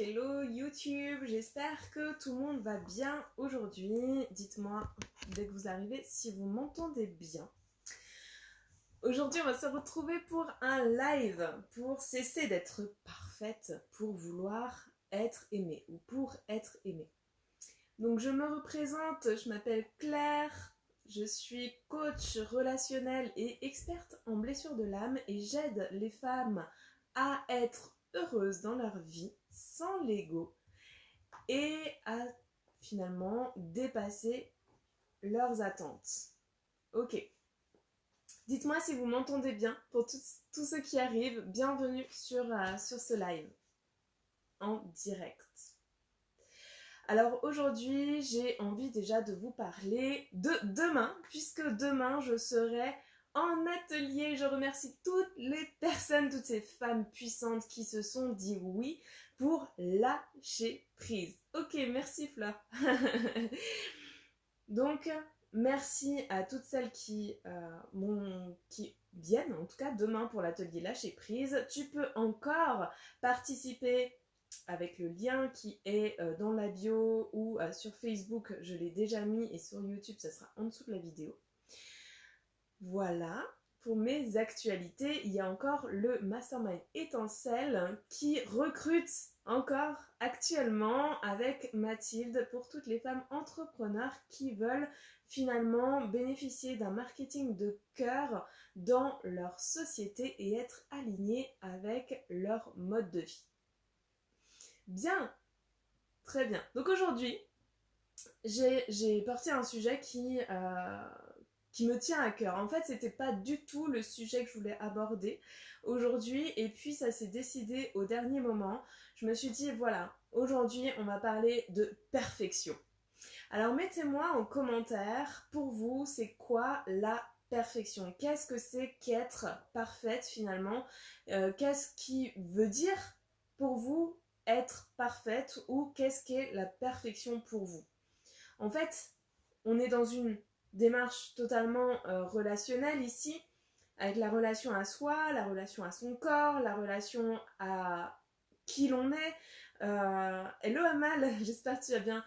hello YouTube, j'espère que tout le monde va bien aujourd'hui. Dites-moi dès que vous arrivez si vous m'entendez bien. Aujourd'hui on va se retrouver pour un live, pour cesser d'être parfaite, pour vouloir être aimée ou pour être aimée. Donc je me représente, je m'appelle Claire, je suis coach relationnel et experte en blessures de l'âme et j'aide les femmes à être heureuses dans leur vie, sans l'ego, et à finalement dépasser leurs attentes. Ok. Dites-moi si vous m'entendez bien. Pour tous ceux qui arrivent, bienvenue sur ce live en direct. Alors aujourd'hui, j'ai envie déjà de vous parler de demain, puisque demain je serai en atelier. Je remercie toutes les personnes, toutes ces femmes puissantes qui se sont dit oui pour lâcher prise. Ok, merci Fleur. Donc, merci à toutes celles qui viennent, en tout cas demain pour l'atelier lâcher prise. Tu peux encore participer avec le lien qui est dans la bio ou sur Facebook, je l'ai déjà mis, et sur YouTube, ça sera en dessous de la vidéo. Voilà, pour mes actualités, il y a encore le Mastermind Étincelle qui recrute encore actuellement avec Mathilde pour toutes les femmes entrepreneurs qui veulent finalement bénéficier d'un marketing de cœur dans leur société et être alignées avec leur mode de vie. Bien, très bien. Donc aujourd'hui, j'ai porté un sujet qui me tient à cœur. En fait, c'était pas du tout le sujet que je voulais aborder aujourd'hui, et puis ça s'est décidé au dernier moment. Je me suis dit, voilà, aujourd'hui, on va parler de perfection. Alors, mettez-moi en commentaire, pour vous, c'est quoi la perfection? Qu'est-ce que c'est qu'être parfaite, finalement? Qu'est-ce qui veut dire, pour vous, être parfaite, ou qu'est-ce qu'est la perfection pour vous? En fait, on est dans une démarche totalement relationnelle ici, avec la relation à soi, la relation à son corps, la relation à qui l'on est. Hello Amal, j'espère que tu vas bien.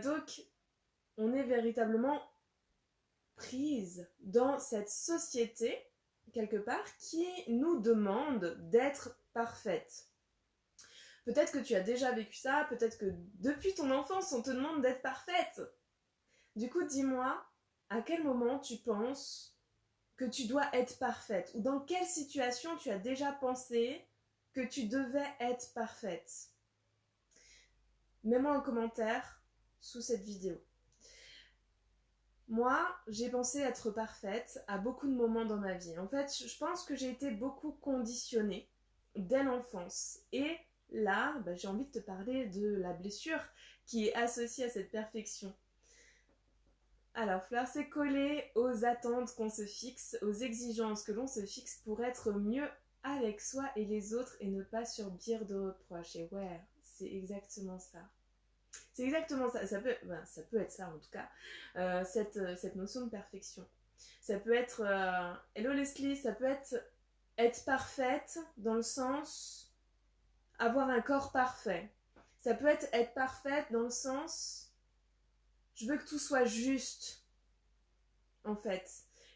Donc, on est véritablement prise dans cette société, quelque part, qui nous demande d'être parfaite. Peut-être que tu as déjà vécu ça, peut-être que depuis ton enfance, on te demande d'être parfaite. Du coup, dis-moi, à quel moment tu penses que tu dois être parfaite? Ou dans quelle situation tu as déjà pensé que tu devais être parfaite? Mets-moi un commentaire sous cette vidéo. Moi, j'ai pensé être parfaite à beaucoup de moments dans ma vie. En fait, je pense que j'ai été beaucoup conditionnée dès l'enfance. Et là, j'ai envie de te parler de la blessure qui est associée à cette perfection. Alors, Fleur, c'est coller aux attentes qu'on se fixe, aux exigences que l'on se fixe pour être mieux avec soi et les autres et ne pas subir de reproches. Et ouais, c'est exactement ça. C'est exactement ça. Ça peut être ça en tout cas, cette notion de perfection. Ça peut être, hello Leslie, ça peut être parfaite dans le sens avoir un corps parfait. Ça peut être parfaite dans le sens je veux que tout soit juste, en fait.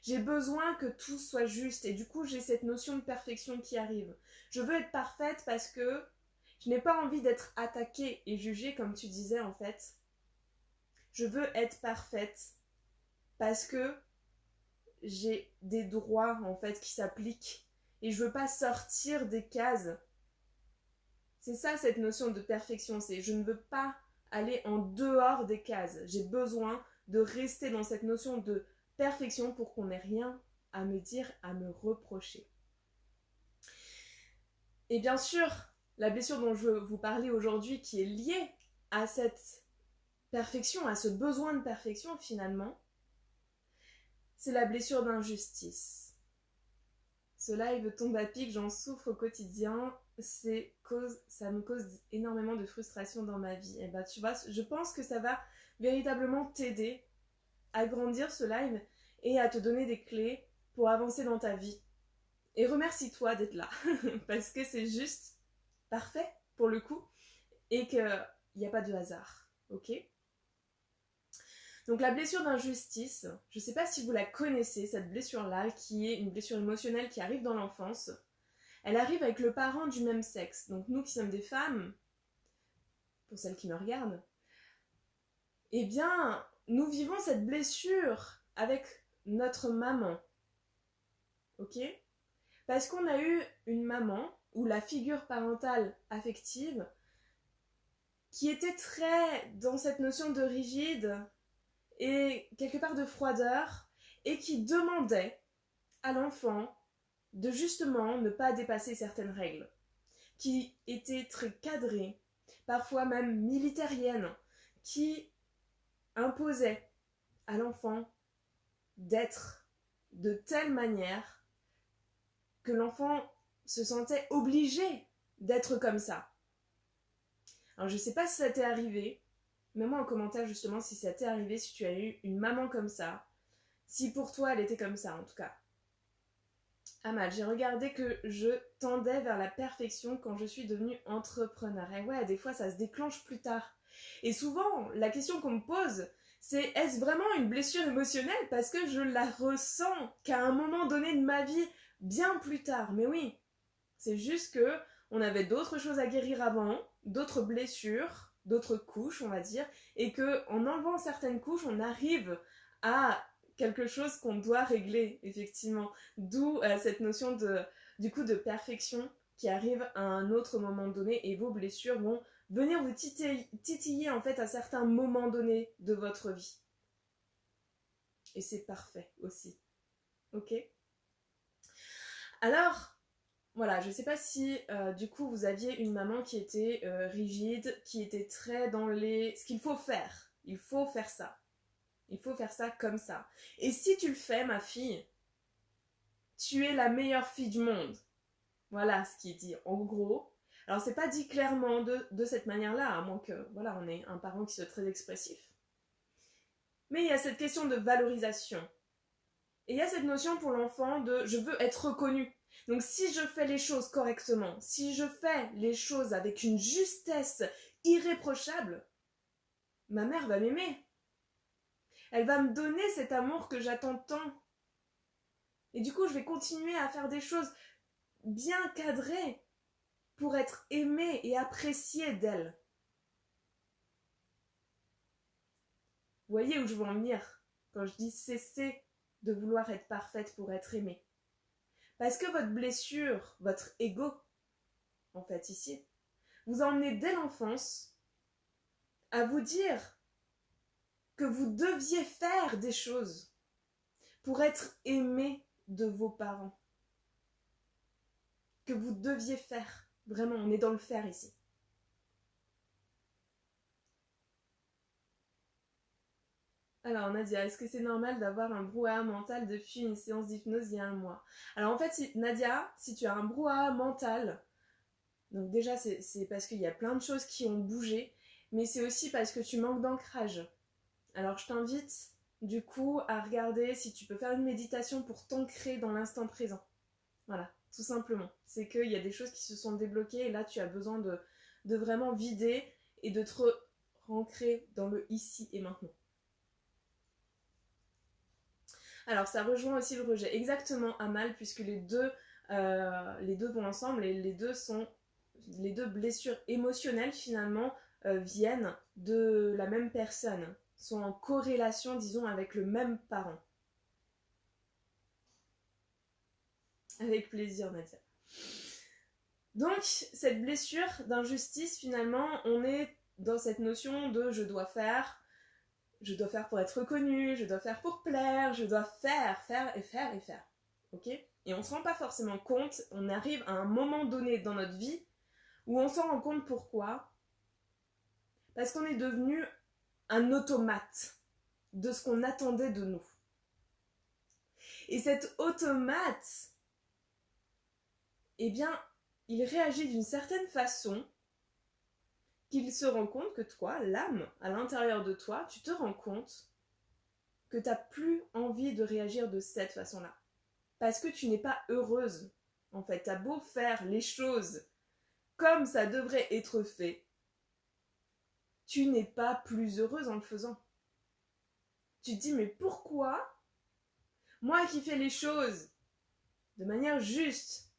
J'ai besoin que tout soit juste et du coup j'ai cette notion de perfection qui arrive. Je veux être parfaite parce que je n'ai pas envie d'être attaquée et jugée comme tu disais en fait. Je veux être parfaite parce que j'ai des droits en fait qui s'appliquent et je veux pas sortir des cases. C'est ça cette notion de perfection, c'est je ne veux pas aller en dehors des cases. J'ai besoin de rester dans cette notion de perfection pour qu'on n'ait rien à me dire, à me reprocher. Et bien sûr, la blessure dont je veux vous parler aujourd'hui qui est liée à cette perfection, à ce besoin de perfection finalement, c'est la blessure d'injustice. Ce live tombe à pic, j'en souffre au quotidien, ça me cause énormément de frustration dans ma vie. Et tu vois, je pense que ça va véritablement t'aider à grandir ce live et à te donner des clés pour avancer dans ta vie. Et remercie-toi d'être là, parce que c'est juste parfait pour le coup. et qu'il n'y a pas de hasard, ok? Donc la blessure d'injustice, je ne sais pas si vous la connaissez, cette blessure-là, qui est une blessure émotionnelle qui arrive dans l'enfance. Elle arrive avec le parent du même sexe. Donc nous qui sommes des femmes, pour celles qui me regardent, eh bien, nous vivons cette blessure avec notre maman. Ok? Parce qu'on a eu une maman, ou la figure parentale affective, qui était très dans cette notion de rigide et quelque part de froideur, et qui demandait à l'enfant de justement ne pas dépasser certaines règles, qui étaient très cadrées, parfois même militariennes, qui imposaient à l'enfant d'être de telle manière que l'enfant se sentait obligé d'être comme ça. Alors je sais pas si ça t'est arrivé, mets-moi en commentaire justement si ça t'est arrivé, si tu as eu une maman comme ça, si pour toi elle était comme ça en tout cas. Amal, j'ai regardé que je tendais vers la perfection quand je suis devenue entrepreneur. Et ouais, des fois ça se déclenche plus tard. Et souvent, la question qu'on me pose, c'est est-ce vraiment une blessure émotionnelle parce que je la ressens qu'à un moment donné de ma vie, bien plus tard. Mais oui, c'est juste que on avait d'autres choses à guérir avant, d'autres blessures, d'autres couches, on va dire, et que en enlevant certaines couches, on arrive à quelque chose qu'on doit régler, effectivement. D'où cette notion du coup de perfection qui arrive à un autre moment donné, et vos blessures vont venir vous titiller en fait à certains moments donnés de votre vie. Et c'est parfait aussi. Ok? Alors, voilà, je sais pas si du coup vous aviez une maman qui était rigide, qui était très dans ce qu'il faut faire. Il faut faire ça. Il faut faire ça comme ça. Et si tu le fais, ma fille, tu es la meilleure fille du monde. Voilà ce qui est dit en gros. Alors c'est pas dit clairement de cette manière-là, à moins que voilà, on ait un parent qui soit très expressif. Mais il y a cette question de valorisation. Et il y a cette notion pour l'enfant de je veux être reconnu. Donc si je fais les choses correctement, si je fais les choses avec une justesse irréprochable, ma mère va m'aimer. Elle va me donner cet amour que j'attends tant. Et du coup, je vais continuer à faire des choses bien cadrées pour être aimée et appréciée d'elle. Vous voyez où je veux en venir quand je dis cesser de vouloir être parfaite pour être aimée. Parce que votre blessure, votre ego, en fait ici, vous emmenez dès l'enfance à vous dire que vous deviez faire des choses pour être aimé de vos parents. Que vous deviez faire. Vraiment, on est dans le faire ici. Alors Nadia, est-ce que c'est normal d'avoir un brouhaha mental depuis une séance d'hypnose il y a un mois? Alors en fait, Nadia, si tu as un brouhaha mental, donc déjà c'est parce qu'il y a plein de choses qui ont bougé, mais c'est aussi parce que tu manques d'ancrage. Alors je t'invite du coup à regarder si tu peux faire une méditation pour t'ancrer dans l'instant présent. Voilà, tout simplement. C'est qu'il y a des choses qui se sont débloquées et là tu as besoin de vraiment vider et de te ancrer dans le ici et maintenant. Alors ça rejoint aussi le rejet, exactement Amal, puisque les deux vont ensemble et les deux blessures émotionnelles finalement viennent de la même personne, sont en corrélation disons avec le même parent. Avec plaisir Nadia. Donc cette blessure d'injustice finalement on est dans cette notion de je dois faire pour être reconnu, je dois faire pour plaire, je dois faire. Ok? Et on ne se rend pas forcément compte, on arrive à un moment donné dans notre vie où on s'en rend compte pourquoi. Parce qu'on est devenu un automate de ce qu'on attendait de nous. Et cet automate, eh bien, il réagit d'une certaine façon qu'il se rend compte que toi, l'âme, à l'intérieur de toi, tu te rends compte que tu n'as plus envie de réagir de cette façon-là. Parce que tu n'es pas heureuse. En fait, tu as beau faire les choses comme ça devrait être fait, tu n'es pas plus heureuse en le faisant. Tu te dis, mais pourquoi moi qui fais les choses de manière juste,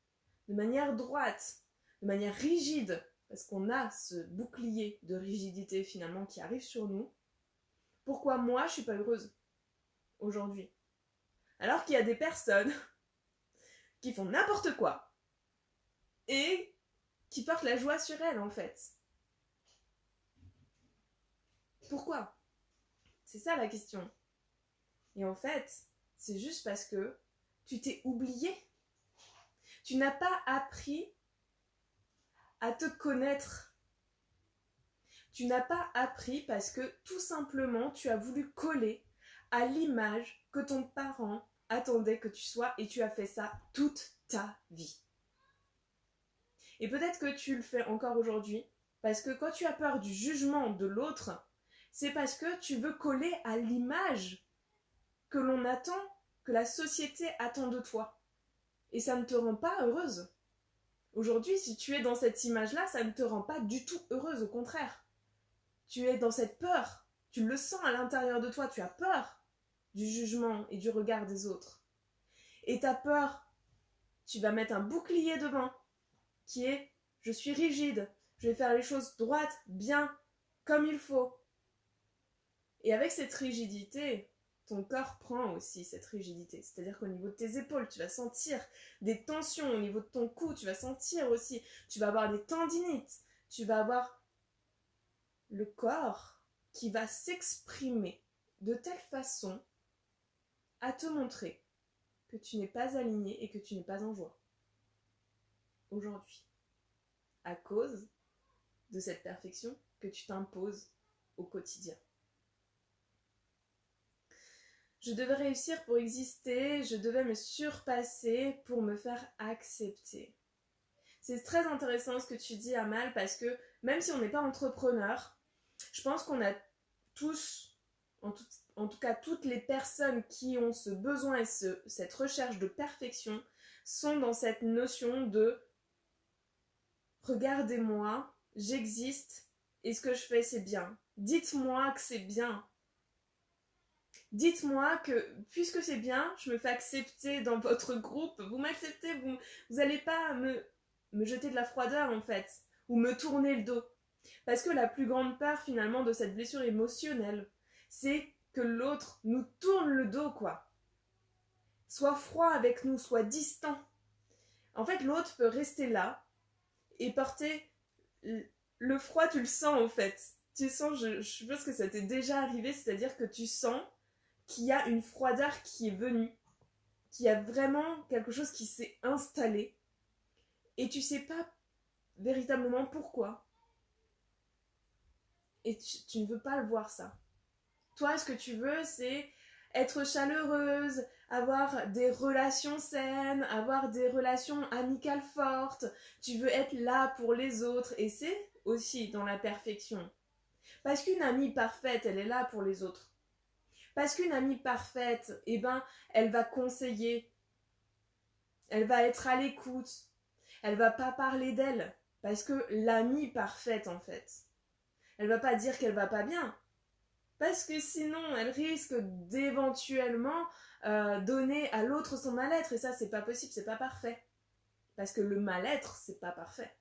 de manière droite, de manière rigide, parce qu'on a ce bouclier de rigidité finalement qui arrive sur nous, pourquoi moi je suis pas heureuse aujourd'hui? Alors qu'il y a des personnes qui font n'importe quoi et qui portent la joie sur elles en fait. Pourquoi? C'est ça la question. Et en fait, c'est juste parce que tu t'es oublié. Tu n'as pas appris à te connaître. Tu n'as pas appris parce que tout simplement tu as voulu coller à l'image que ton parent attendait que tu sois et tu as fait ça toute ta vie. Et peut-être que tu le fais encore aujourd'hui parce que quand tu as peur du jugement de l'autre, c'est parce que tu veux coller à l'image que l'on attend, que la société attend de toi. Et ça ne te rend pas heureuse. Aujourd'hui, si tu es dans cette image-là, ça ne te rend pas du tout heureuse, au contraire. Tu es dans cette peur, tu le sens à l'intérieur de toi, tu as peur du jugement et du regard des autres. Et ta peur, tu vas mettre un bouclier devant, qui est « je suis rigide, je vais faire les choses droites, bien, comme il faut ». Et avec cette rigidité, ton corps prend aussi cette rigidité. C'est-à-dire qu'au niveau de tes épaules, tu vas sentir des tensions. Au niveau de ton cou, tu vas sentir aussi. Tu vas avoir des tendinites. Tu vas avoir le corps qui va s'exprimer de telle façon à te montrer que tu n'es pas aligné et que tu n'es pas en joie. Aujourd'hui. À cause de cette perfection que tu t'imposes au quotidien. Je devais réussir pour exister, je devais me surpasser pour me faire accepter. C'est très intéressant ce que tu dis, Amal, parce que même si on n'est pas entrepreneur, je pense qu'on a tous, en tout cas toutes les personnes qui ont ce besoin et cette recherche de perfection sont dans cette notion de « regardez-moi, j'existe et ce que je fais c'est bien. Dites-moi que c'est bien. » Dites-moi que, puisque c'est bien, je me fais accepter dans votre groupe. Vous m'acceptez, vous n'allez pas me jeter de la froideur, en fait, ou me tourner le dos. Parce que la plus grande peur, finalement, de cette blessure émotionnelle, c'est que l'autre nous tourne le dos, quoi. Soit froid avec nous, soit distant. En fait, l'autre peut rester là et porter le froid, tu le sens, en fait. Tu sens, je pense que ça t'est déjà arrivé, c'est-à-dire que tu sens qu'il y a une froideur qui est venue, qu'il y a vraiment quelque chose qui s'est installé et tu sais pas véritablement pourquoi. Et tu ne veux pas le voir ça. Toi, ce que tu veux, c'est être chaleureuse, avoir des relations saines, avoir des relations amicales fortes. Tu veux être là pour les autres et c'est aussi dans la perfection. Parce qu'une amie parfaite, elle est là pour les autres. Parce qu'une amie parfaite, eh ben, elle va conseiller, elle va être à l'écoute, elle va pas parler d'elle, parce que l'amie parfaite, en fait, elle va pas dire qu'elle va pas bien, parce que sinon, elle risque d'éventuellement donner à l'autre son mal-être, et ça, c'est pas possible, c'est pas parfait, parce que le mal-être, c'est pas parfait.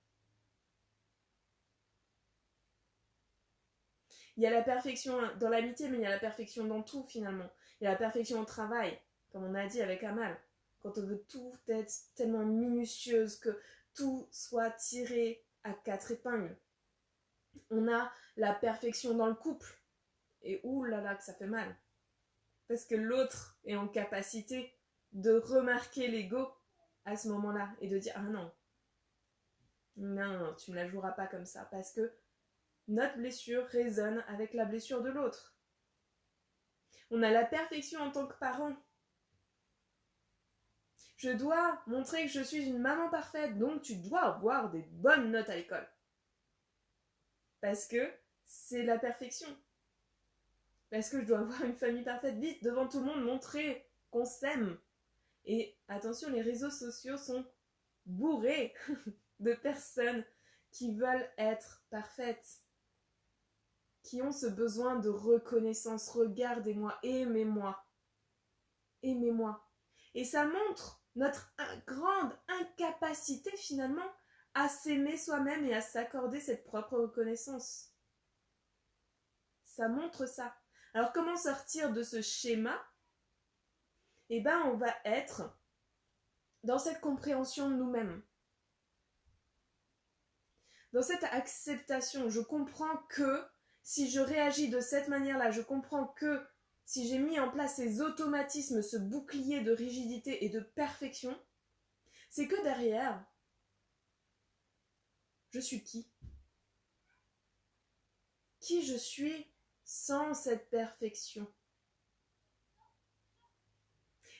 Il y a la perfection dans l'amitié, mais il y a la perfection dans tout, finalement. Il y a la perfection au travail, comme on a dit avec Amal. Quand on veut tout être tellement minutieuse, que tout soit tiré à 4 épingles. On a la perfection dans le couple. Et oulala que ça fait mal. Parce que l'autre est en capacité de remarquer l'ego à ce moment-là. Et de dire, ah non, non, tu ne la joueras pas comme ça. Parce que notre blessure résonne avec la blessure de l'autre. On a la perfection en tant que parent. Je dois montrer que je suis une maman parfaite, donc tu dois avoir des bonnes notes à l'école. Parce que c'est la perfection. Parce que je dois avoir une famille parfaite, vite, devant tout le monde, montrer qu'on s'aime. Et attention, les réseaux sociaux sont bourrés de personnes qui veulent être parfaites, qui ont ce besoin de reconnaissance. Regardez-moi, aimez-moi. Aimez-moi. Et ça montre notre grande incapacité finalement à s'aimer soi-même et à s'accorder cette propre reconnaissance. Ça montre ça. Alors comment sortir de ce schéma? Eh bien, on va être dans cette compréhension de nous-mêmes. Dans cette acceptation, je comprends que si je réagis de cette manière-là, je comprends que si j'ai mis en place ces automatismes, ce bouclier de rigidité et de perfection, c'est que derrière, je suis qui? Qui je suis sans cette perfection?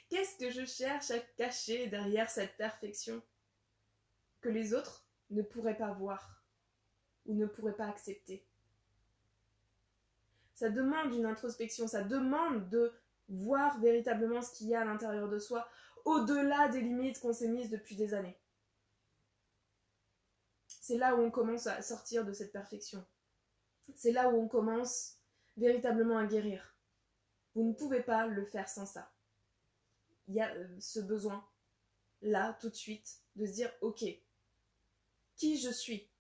Qu'est-ce que je cherche à cacher derrière cette perfection que les autres ne pourraient pas voir ou ne pourraient pas accepter? Ça demande une introspection, ça demande de voir véritablement ce qu'il y a à l'intérieur de soi, au-delà des limites qu'on s'est mises depuis des années. C'est là où on commence à sortir de cette perfection. C'est là où on commence véritablement à guérir. Vous ne pouvez pas le faire sans ça. Il y a ce besoin, là, tout de suite, de se dire, ok, qui je suis?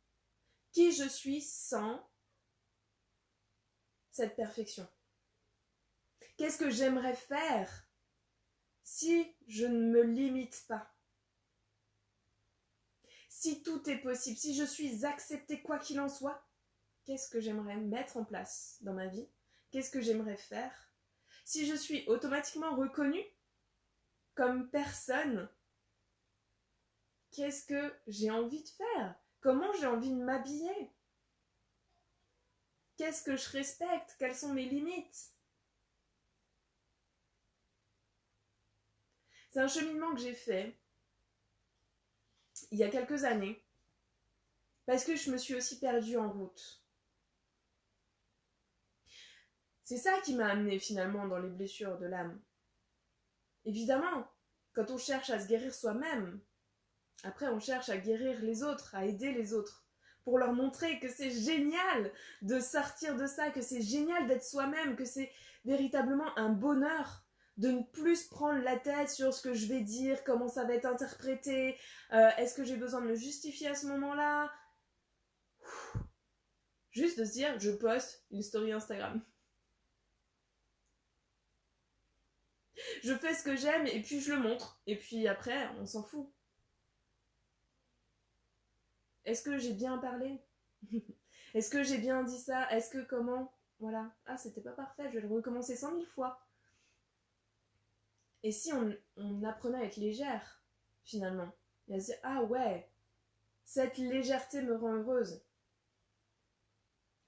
Qui je suis sans cette perfection? Qu'est-ce que j'aimerais faire si je ne me limite pas? Si tout est possible, si je suis acceptée quoi qu'il en soit, qu'est-ce que j'aimerais mettre en place dans ma vie? Qu'est-ce que j'aimerais faire? Si je suis automatiquement reconnue comme personne, qu'est-ce que j'ai envie de faire? Comment j'ai envie de m'habiller? Qu'est-ce que je respecte? Quelles sont mes limites? C'est un cheminement que j'ai fait il y a quelques années parce que je me suis aussi perdue en route. C'est ça qui m'a amenée finalement dans les blessures de l'âme. Évidemment, quand on cherche à se guérir soi-même, après on cherche à guérir les autres, à aider les autres, pour leur montrer que c'est génial de sortir de ça, que c'est génial d'être soi-même, que c'est véritablement un bonheur de ne plus se prendre la tête sur ce que je vais dire, comment ça va être interprété, est-ce que j'ai besoin de me justifier à ce moment-là? Juste de se dire, je poste une story Instagram. Je fais ce que j'aime et puis je le montre. Et puis après, on s'en fout. Est-ce que j'ai bien parlé? Est-ce que j'ai bien dit ça? Est-ce que comment? Voilà. Ah, c'était pas parfait, je vais le recommencer 100 000 fois. Et si on apprenait à être légère, finalement, et à se dire, ah ouais, cette légèreté me rend heureuse.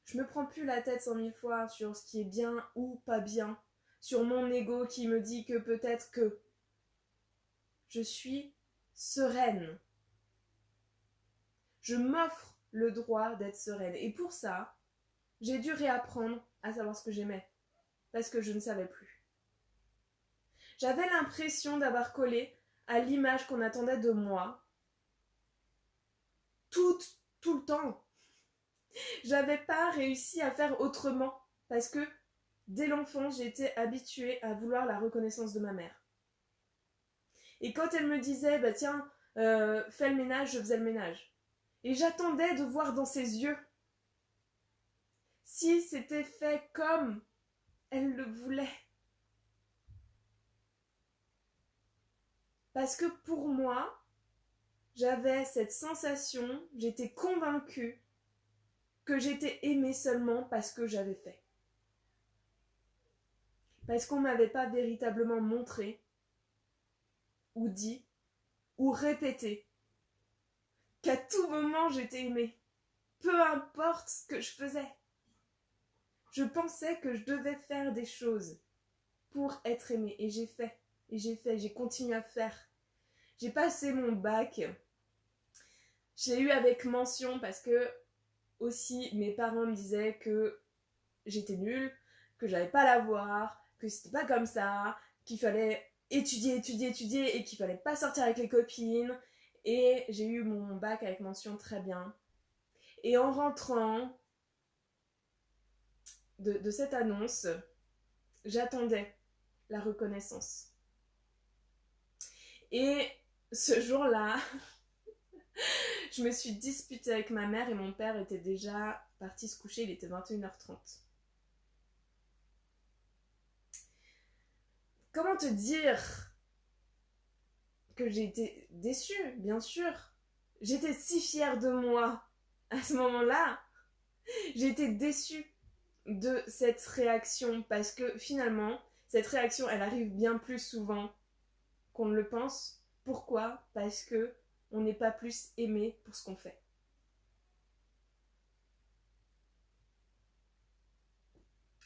Je me prends plus la tête 100 000 fois sur ce qui est bien ou pas bien, sur mon ego qui me dit que peut-être que je suis sereine. Je m'offre le droit d'être sereine. Et pour ça, j'ai dû réapprendre à savoir ce que j'aimais, parce que je ne savais plus. J'avais l'impression d'avoir collé à l'image qu'on attendait de moi tout le temps. J'avais pas réussi à faire autrement, parce que dès l'enfance, j'ai été habituée à vouloir la reconnaissance de ma mère. Et quand elle me disait, bah tiens, fais le ménage, je faisais le ménage. Et j'attendais de voir dans ses yeux si c'était fait comme elle le voulait. Parce que pour moi, j'avais cette sensation, j'étais convaincue que j'étais aimée seulement parce que j'avais fait. Parce qu'on ne m'avait pas véritablement montré, ou dit, ou répété, qu'à tout moment j'étais aimée. Peu importe ce que je faisais. Je pensais que je devais faire des choses pour être aimée. Et j'ai fait, j'ai continué à faire. J'ai passé mon bac. Je l'ai eu avec mention parce que aussi mes parents me disaient que j'étais nulle, que j'allais pas l'avoir, que c'était pas comme ça, qu'il fallait étudier et qu'il fallait pas sortir avec les copines. Et j'ai eu mon bac avec mention très bien. Et en rentrant, de cette annonce, j'attendais la reconnaissance. Et ce jour-là, je me suis disputée avec ma mère et mon père était déjà parti se coucher, il était 21h30. Comment te dire que j'ai été déçue, bien sûr. J'étais si fière de moi à ce moment-là. J'ai été déçue de cette réaction parce que finalement, cette réaction, elle arrive bien plus souvent qu'on ne le pense. Pourquoi ? Parce que on n'est pas plus aimé pour ce qu'on fait.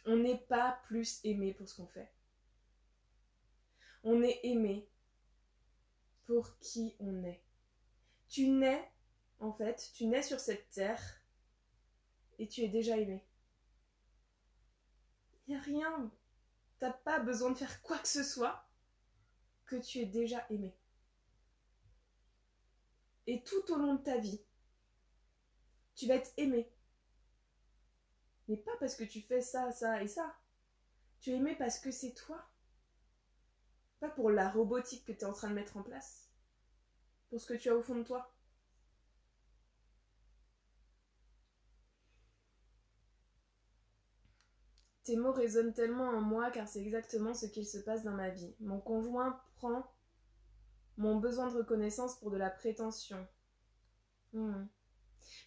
On n'est pas plus aimé pour ce qu'on fait. On est aimé pour qui on est. Tu nais, en fait, tu nais sur cette terre et tu es déjà aimé. Il n'y a rien, t'as pas besoin de faire quoi que ce soit que tu es déjà aimé. Et tout au long de ta vie, tu vas être aimé. Mais pas parce que tu fais ça, ça et ça. Tu es aimé parce que c'est toi. Pas pour la robotique que tu es en train de mettre en place. Pour ce que tu as au fond de toi. Tes mots résonnent tellement en moi car c'est exactement ce qu'il se passe dans ma vie. Mon conjoint prend mon besoin de reconnaissance pour de la prétention.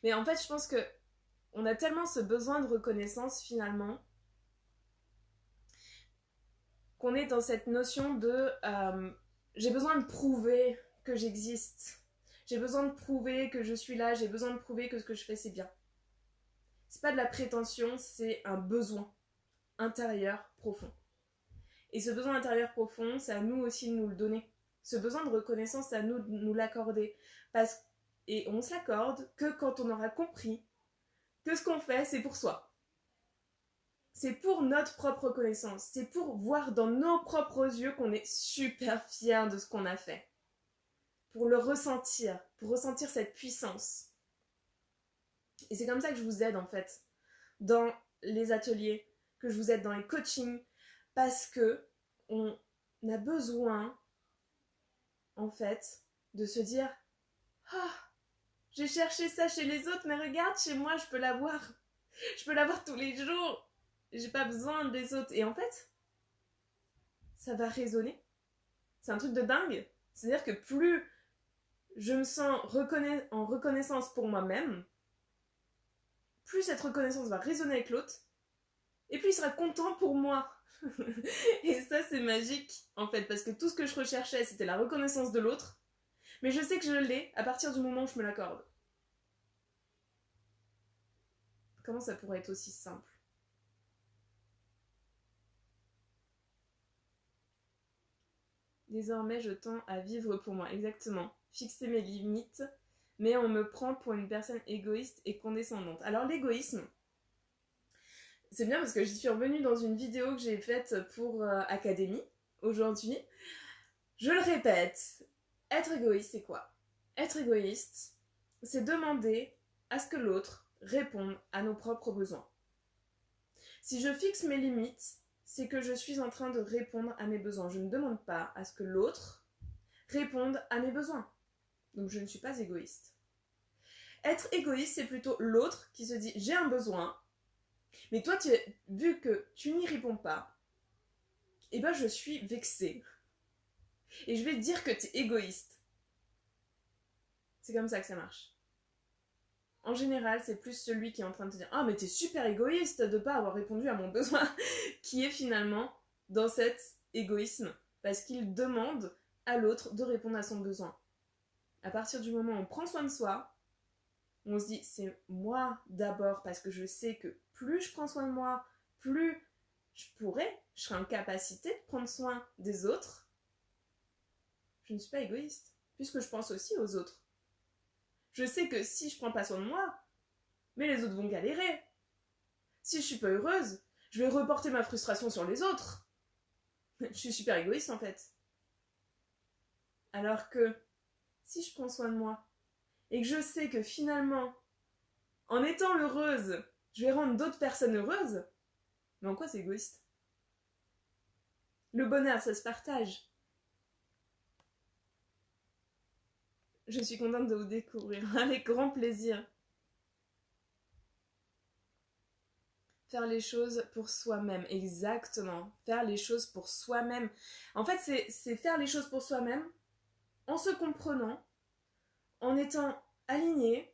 Mais en fait, je pense que on a tellement ce besoin de reconnaissance finalement qu'on est dans cette notion de j'ai besoin de prouver que j'existe. J'ai besoin de prouver que je suis là, j'ai besoin de prouver que ce que je fais c'est bien. C'est pas de la prétention, c'est un besoin intérieur profond. Et ce besoin intérieur profond, c'est à nous aussi de nous le donner. Ce besoin de reconnaissance, c'est à nous de nous l'accorder. Et on se l'accorde que quand on aura compris que ce qu'on fait, c'est pour soi. C'est pour notre propre reconnaissance. C'est pour voir dans nos propres yeux qu'on est super fiers de ce qu'on a fait. Pour le ressentir, pour ressentir cette puissance. Et c'est comme ça que je vous aide en fait, dans les ateliers, que je vous aide dans les coachings, parce que on a besoin, en fait, de se dire « Ah, j'ai cherché ça chez les autres, mais regarde, chez moi, je peux l'avoir. Je peux l'avoir tous les jours. J'ai pas besoin des autres. » Et en fait, ça va résonner. C'est un truc de dingue. C'est-à-dire que plus je me sens en reconnaissance pour moi-même, plus cette reconnaissance va résonner avec l'autre, et plus il sera content pour moi. Et ça, c'est magique, en fait, parce que tout ce que je recherchais, c'était la reconnaissance de l'autre, mais je sais que je l'ai à partir du moment où je me l'accorde. Comment ça pourrait être aussi simple ? Désormais, je tends à vivre pour moi, exactement. Fixer mes limites, mais on me prend pour une personne égoïste et condescendante. Alors l'égoïsme, c'est bien parce que j'y suis revenue dans une vidéo que j'ai faite pour Académie, aujourd'hui. Je le répète, être égoïste, c'est quoi ? Être égoïste, c'est demander à ce que l'autre réponde à nos propres besoins. Si je fixe mes limites, c'est que je suis en train de répondre à mes besoins. Je ne demande pas à ce que l'autre réponde à mes besoins. Donc je ne suis pas égoïste. Être égoïste, c'est plutôt l'autre qui se dit « j'ai un besoin », mais toi, vu que tu n'y réponds pas, eh ben je suis vexée. Et je vais te dire que tu es égoïste. C'est comme ça que ça marche. En général, c'est plus celui qui est en train de te dire « Ah, mais t'es super égoïste de ne pas avoir répondu à mon besoin » qui est finalement dans cet égoïsme, parce qu'il demande à l'autre de répondre à son besoin. À partir du moment où on prend soin de soi, on se dit « C'est moi d'abord, parce que je sais que plus je prends soin de moi, plus je serai en capacité de prendre soin des autres. Je ne suis pas égoïste, puisque je pense aussi aux autres. Je sais que si je prends pas soin de moi, mais les autres vont galérer. Si je suis pas heureuse, je vais reporter ma frustration sur les autres. Je suis super égoïste en fait. Alors que si je prends soin de moi et que je sais que finalement, en étant heureuse, je vais rendre d'autres personnes heureuses, Mais en quoi c'est égoïste? Le bonheur, ça se partage. Je suis contente de vous découvrir, avec grand plaisir. Faire les choses pour soi-même, exactement. Faire les choses pour soi-même. En fait, c'est faire les choses pour soi-même en se comprenant, en étant aligné,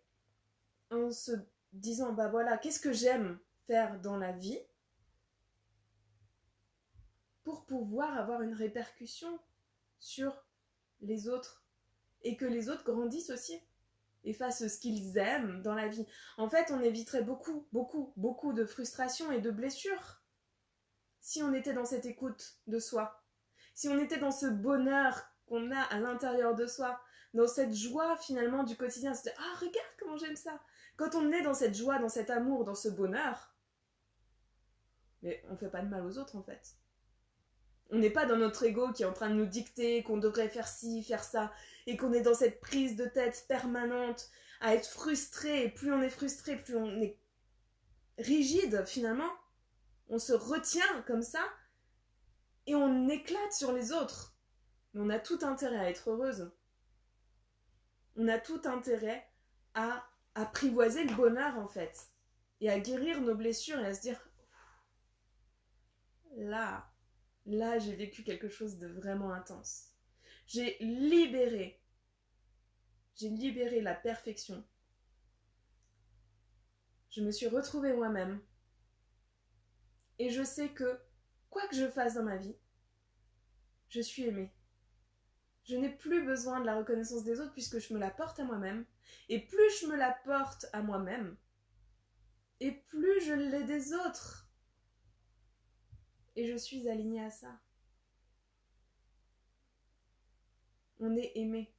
en se disant, bah voilà, qu'est-ce que j'aime faire dans la vie pour pouvoir avoir une répercussion sur les autres et que les autres grandissent aussi et fassent ce qu'ils aiment dans la vie. En fait, on éviterait beaucoup de frustration et de blessures si on était dans cette écoute de soi, si on était dans ce bonheur qu'on a à l'intérieur de soi, dans cette joie finalement du quotidien, se dire ah regarde comment j'aime ça. Quand on est dans cette joie, dans cet amour, dans ce bonheur, mais on fait pas de mal aux autres en fait. On n'est pas dans notre ego qui est en train de nous dicter qu'on devrait faire ci, faire ça, et qu'on est dans cette prise de tête permanente à être frustré, et plus on est frustré, plus on est rigide finalement, on se retient comme ça, et on éclate sur les autres. Mais on a tout intérêt à être heureuse. On a tout intérêt à apprivoiser le bonheur en fait, et à guérir nos blessures et à se dire là j'ai vécu quelque chose de vraiment intense. J'ai libéré la perfection. Je me suis retrouvée moi-même. Et je sais que, quoi que je fasse dans ma vie, je suis aimée. Je n'ai plus besoin de la reconnaissance des autres puisque je me la porte à moi-même. Et plus je me la porte à moi-même, et plus je l'ai des autres. Et je suis alignée à ça. On est aimé.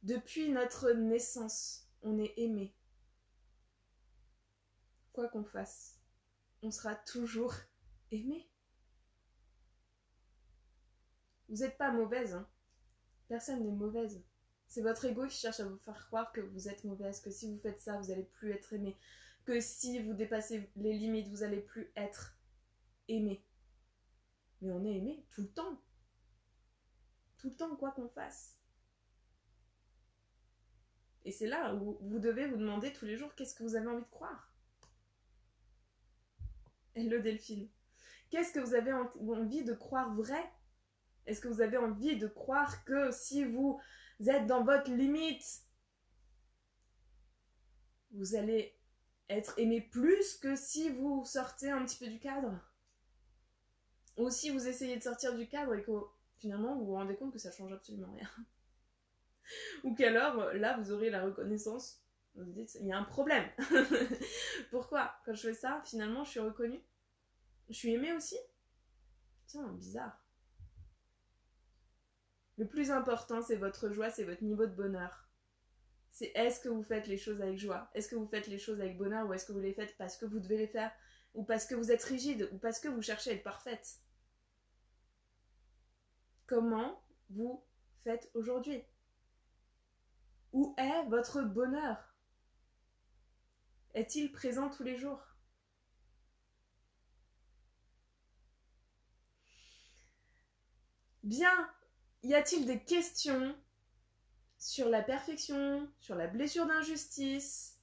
Depuis notre naissance, on est aimé. Quoi qu'on fasse, on sera toujours aimé. Vous n'êtes pas mauvaise, hein. Personne n'est mauvaise. C'est votre ego qui cherche à vous faire croire que vous êtes mauvaise, que si vous faites ça, vous n'allez plus être aimé, que si vous dépassez les limites, vous n'allez plus être aimé. Mais on est aimé tout le temps. Tout le temps, quoi qu'on fasse. Et c'est là où vous devez vous demander tous les jours qu'est-ce que vous avez envie de croire. Hello Delphine. Qu'est-ce que vous avez envie de croire vrai? Est-ce que vous avez envie de croire que si vous êtes dans votre limite, vous allez être aimé plus que si vous sortez un petit peu du cadre? Ou si vous essayez de sortir du cadre et que finalement vous vous rendez compte que ça change absolument rien. Ou qu'alors là vous aurez la reconnaissance, vous vous dites il y a un problème. Pourquoi quand je fais ça finalement je suis reconnue? Je suis aimée aussi? Tiens, bizarre. Le plus important c'est votre joie, c'est votre niveau de bonheur. C'est est-ce que vous faites les choses avec joie? Est-ce que vous faites les choses avec bonheur? Ou est-ce que vous les faites parce que vous devez les faire? Ou parce que vous êtes rigide? Ou parce que vous cherchez à être parfaite? Comment vous faites aujourd'hui? Où est votre bonheur? Est-il présent tous les jours? Bien, y a-t-il des questions sur la perfection, sur la blessure d'injustice,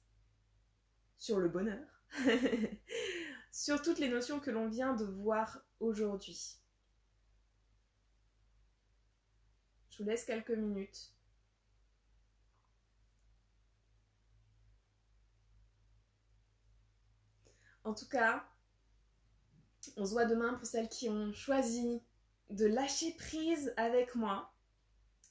sur le bonheur, sur toutes les notions que l'on vient de voir aujourd'hui? Je vous laisse quelques minutes. En tout cas, on se voit demain pour celles qui ont choisi de lâcher prise avec moi.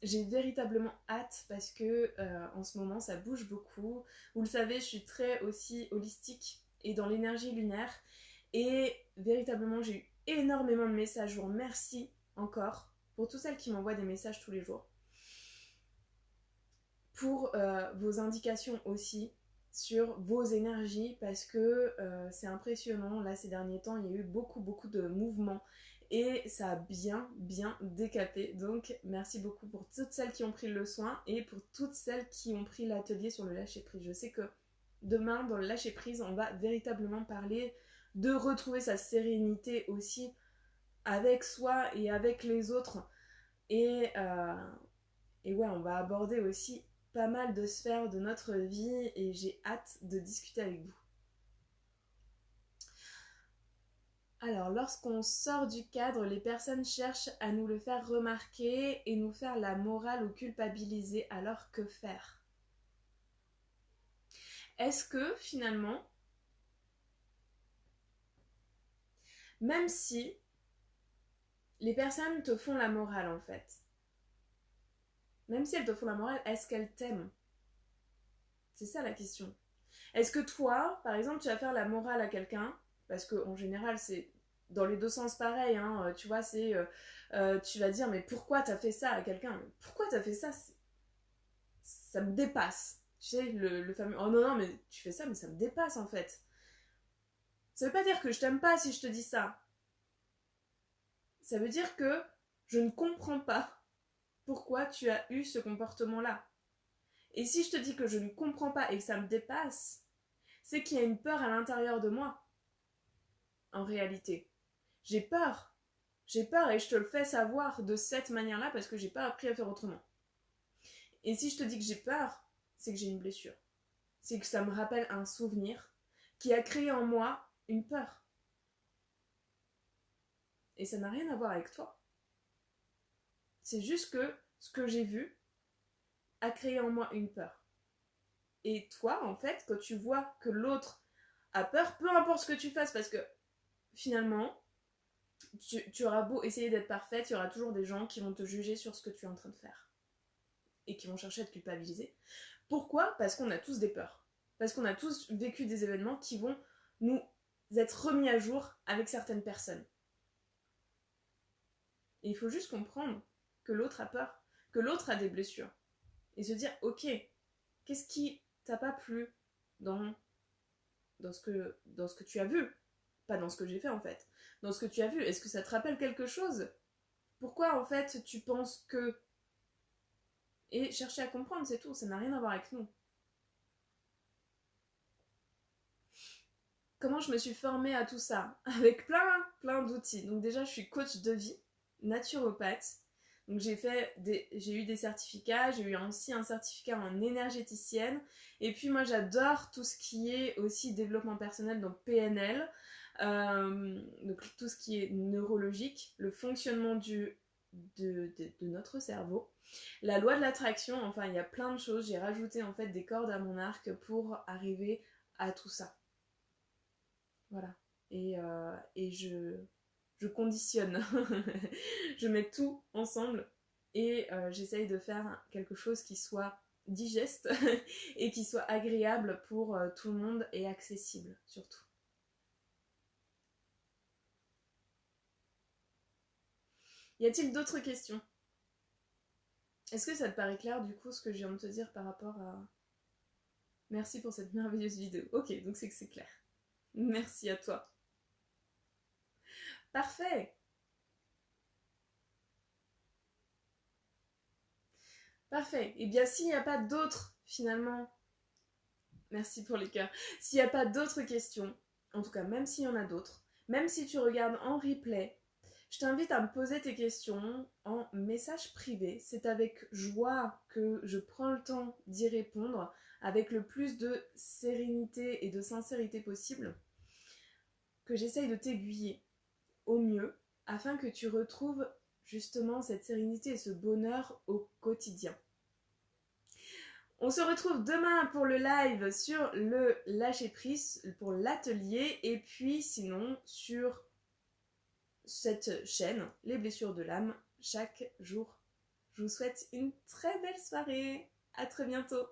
J'ai véritablement hâte parce que en ce moment ça bouge beaucoup. Vous le savez, je suis très aussi holistique et dans l'énergie lunaire. Et véritablement, j'ai eu énormément de messages. Je vous remercie encore pour toutes celles qui m'envoient des messages tous les jours. Pour vos indications aussi sur vos énergies parce que c'est impressionnant. Là, ces derniers temps, il y a eu beaucoup de mouvements et ça a bien décapé. Donc, merci beaucoup pour toutes celles qui ont pris le soin et pour toutes celles qui ont pris l'atelier sur le lâcher prise. Je sais que demain, dans le lâcher prise, on va véritablement parler de retrouver sa sérénité aussi avec soi et avec les autres. Et ouais, on va aborder aussi pas mal de sphères de notre vie et j'ai hâte de discuter avec vous. Alors, lorsqu'on sort du cadre, les personnes cherchent à nous le faire remarquer et nous faire la morale ou culpabiliser. Alors, que faire? Est-ce que, finalement, même si les personnes te font la morale, en fait, même si elles te font la morale, est-ce qu'elles t'aiment? C'est ça la question. Est-ce que toi, par exemple, tu vas faire la morale à quelqu'un, parce qu'en général, c'est dans les deux sens pareil, hein, tu vois, c'est tu vas dire mais pourquoi t'as fait ça à quelqu'un? Pourquoi t'as fait ça? Ça me dépasse. Tu sais, le fameux oh non non mais tu fais ça mais ça me dépasse en fait. Ça veut pas dire que je t'aime pas si je te dis ça. Ça veut dire que je ne comprends pas pourquoi tu as eu ce comportement-là. Et si je te dis que je ne comprends pas et que ça me dépasse, c'est qu'il y a une peur à l'intérieur de moi. En réalité, j'ai peur. J'ai peur et je te le fais savoir de cette manière-là parce que j'ai pas appris à faire autrement. Et si je te dis que j'ai peur, c'est que j'ai une blessure. C'est que ça me rappelle un souvenir qui a créé en moi une peur. Et ça n'a rien à voir avec toi. C'est juste que ce que j'ai vu a créé en moi une peur. Et toi, en fait, quand tu vois que l'autre a peur, peu importe ce que tu fasses, parce que finalement, tu auras beau essayer d'être parfaite, il y aura toujours des gens qui vont te juger sur ce que tu es en train de faire. Et qui vont chercher à te culpabiliser. Pourquoi? Parce qu'on a tous des peurs. Parce qu'on a tous vécu des événements qui vont nous être remis à jour avec certaines personnes. Et il faut juste comprendre que l'autre a peur, que l'autre a des blessures. Et se dire, ok, qu'est-ce qui t'a pas plu dans ce que tu as vu? Pas dans ce que j'ai fait en fait. Dans ce que tu as vu, est-ce que ça te rappelle quelque chose? Pourquoi en fait tu penses que... Et chercher à comprendre, c'est tout, ça n'a rien à voir avec nous. Comment je me suis formée à tout ça? Avec plein d'outils. Donc déjà, je suis coach de vie, naturopathe. Donc j'ai eu des certificats, j'ai eu aussi un certificat en énergéticienne. Et puis moi, j'adore tout ce qui est aussi développement personnel, donc PNL. Donc tout ce qui est neurologique, le fonctionnement de notre cerveau, la loi de l'attraction, enfin il y a plein de choses. J'ai rajouté en fait des cordes à mon arc pour arriver à tout ça. Voilà. Et je conditionne. Je mets tout ensemble et j'essaye de faire quelque chose qui soit digeste et qui soit agréable pour tout le monde et accessible surtout. Y a-t-il d'autres questions? Est-ce que ça te paraît clair du coup ce que je viens de te dire par rapport à... Merci pour cette merveilleuse vidéo. Ok, donc c'est que c'est clair. Merci à toi. Parfait. Parfait. Et bien s'il n'y a pas d'autres, finalement, merci pour les cœurs, s'il n'y a pas d'autres questions, en tout cas même s'il y en a d'autres, même si tu regardes en replay, je t'invite à me poser tes questions en message privé. C'est avec joie que je prends le temps d'y répondre, avec le plus de sérénité et de sincérité possible, que j'essaye de t'aiguiller au mieux, afin que tu retrouves justement cette sérénité et ce bonheur au quotidien. On se retrouve demain pour le live sur le lâcher prise, pour l'atelier, et puis sinon sur cette chaîne, les blessures de l'âme, chaque jour. Je vous souhaite une très belle soirée. À très bientôt.